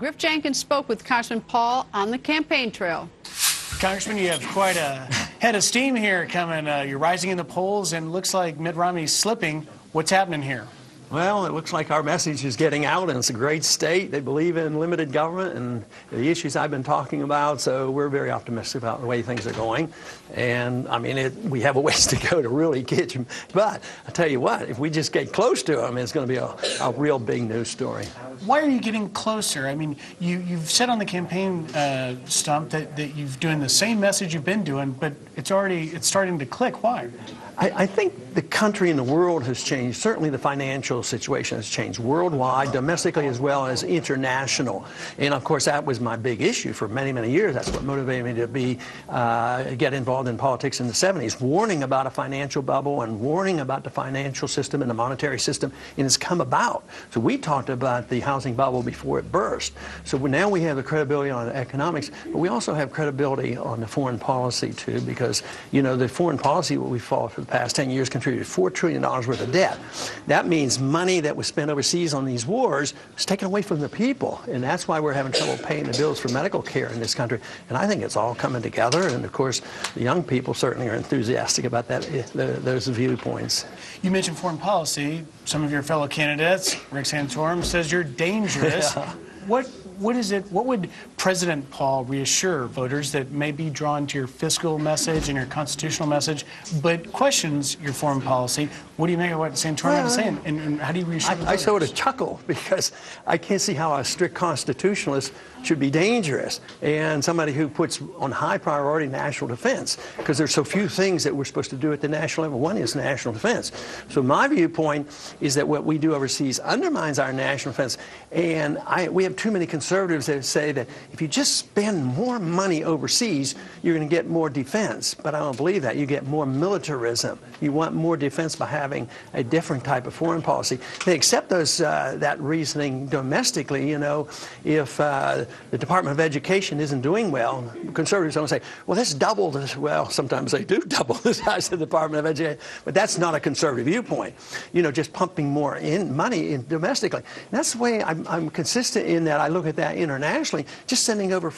Griff Jenkins spoke with Congressman Paul on the campaign trail. Congressman, you have quite a head of steam here coming. You're rising in the polls, and it looks like Mitt Romney's slipping. What's happening here? Well, it looks like our message is getting out, and it's a great state. They believe in limited government and the issues I've been talking about, so we're very optimistic about the way things are going. And, I mean, we have a ways to go to really get them. But I tell you what, if we just get close to them, it's going to be a real big news story. Why are you getting closer? I mean, you've said on the campaign stump that you've doing the same message you've been doing, but it's starting to click. Why? I think the country and the world has changed. Certainly the financial situation has changed worldwide, domestically as well as international. And of course that was my big issue for many, many years. That's what motivated me to get involved in politics in the 70s, warning about a financial bubble and warning about the financial system and the monetary system, and it's come about. So we talked about the housing bubble before it burst. So now we have the credibility on economics, but we also have credibility on the foreign policy too, because, you know, the foreign policy what we followed for the past 10 years contributed $4 trillion worth of debt. That means money that was spent overseas on these wars is taken away from the people, and that's why we're having trouble paying the bills for medical care in this country. And I think it's all coming together, and of course the young people certainly are enthusiastic about that, those viewpoints. You mentioned foreign policy. Some of your fellow candidates, Rick Santorum, says you're dangerous. Yeah. What is it? What would President Paul reassure voters that may be drawn to your fiscal message and your constitutional message, but questions your foreign policy? What do you make of what Santorum is saying, and how do you reassure voters? I sort of chuckle because I can't see how a strict constitutionalist should be dangerous and somebody who puts on high priority national defense, because there's so few things that we're supposed to do at the national level. One is national defense. So my viewpoint is that what we do overseas undermines our national defense, and we have too many conservatives that say that if you just spend more money overseas, you're going to get more defense. But I don't believe that. You get more militarism. You want more defense by having a different type of foreign policy. They accept that reasoning domestically. You know, if the Department of Education isn't doing well, conservatives don't say, well, let's double this. Well, sometimes they do double the size of the Department of Education, but that's not a conservative viewpoint. You know, just pumping more money in domestically. And that's the way I'm consistent in that I look at that internationally. Just sending over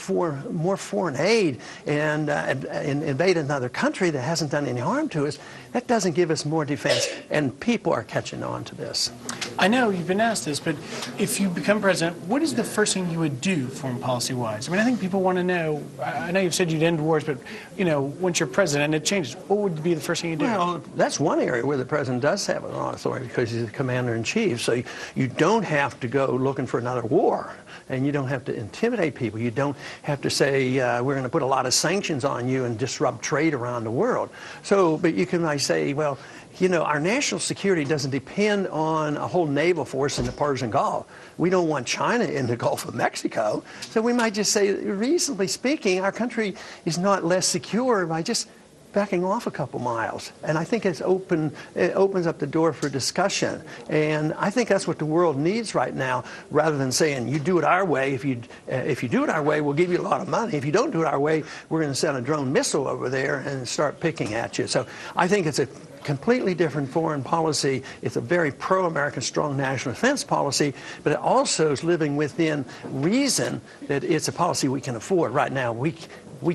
more foreign aid and invade another country that hasn't done any harm to us, that doesn't give us more defense, and people are catching on to this. I know you've been asked this, but if you become president, what is the first thing you would do foreign policy-wise? I mean, I think people want to know. I know you've said you'd end wars, but, you know, once you're president, it changes. What would be the first thing you do? Well, that's one area where the president does have a lot of authority because he's the commander-in-chief. So you don't have to go looking for another war, and you don't have to intimidate people. You don't have to say, we're going to put a lot of sanctions on you and disrupt trade around the world. So, but you can say, well, you know, our national security doesn't depend on a whole naval force in the Persian Gulf. We don't want China in the Gulf of Mexico. So we might just say, reasonably speaking, our country is not less secure by just backing off a couple miles. And I think it opens up the door for discussion. And I think that's what the world needs right now, rather than saying, you do it our way. If you do it our way, we'll give you a lot of money. If you don't do it our way, we're going to send a drone missile over there and start picking at you. So I think it's a completely different foreign policy. It's a very pro-American, strong national defense policy, but it also is living within reason that it's a policy we can afford. Right now, we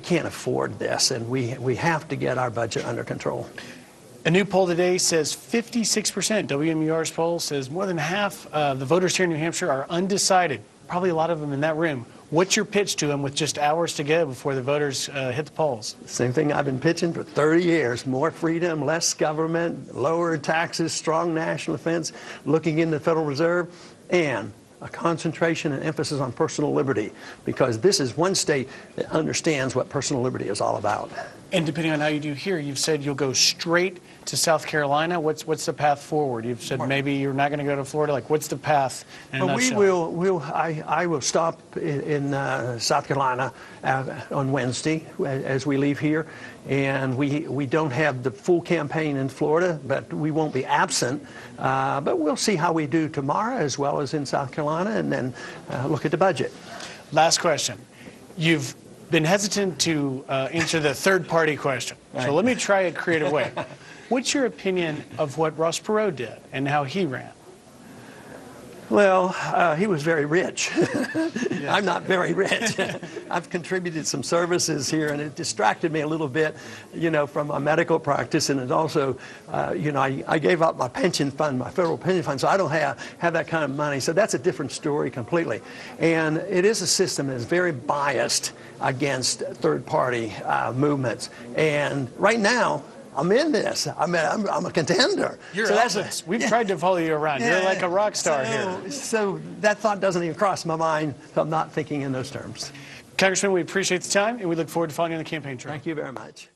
can't afford this, and we have to get our budget under control. A new poll today says 56%. WMUR's poll says more than half of the voters here in New Hampshire are undecided. Probably a lot of them in that room. What's your pitch to them with just hours to go before the voters hit the polls? Same thing I've been pitching for 30 years. More freedom, less government, lower taxes, strong national defense, looking into the Federal Reserve, and a concentration and emphasis on personal liberty, because this is one state that understands what personal liberty is all about. And depending on how you do here, you've said you'll go straight to South Carolina. What's the path forward? You've said maybe you're not going to go to Florida. Like, what's the path? Well, I will stop in South Carolina on Wednesday as we leave here, and we don't have the full campaign in Florida, but we won't be absent. But we'll see how we do tomorrow as well as in South Carolina, and then look at the budget. Last question. You've been hesitant to answer the third-party question. Right. So let me try a creative way. What's your opinion of what Ross Perot did and how he ran? Well, he was very rich. I'm not very rich. I've contributed some services here, and it distracted me a little bit, from my medical practice, and it also, I gave up my pension fund, my federal pension fund, so I don't have that kind of money. So that's a different story completely. And it is a system that is very biased against third-party movements. And right now, I'm in this. I'm a contender. You're so Elvis. We've tried to follow you around. You're like a rock star here. So that thought doesn't even cross my mind, so I'm not thinking in those terms. Congressman, we appreciate the time, and we look forward to following you on the campaign trail. Thank you very much.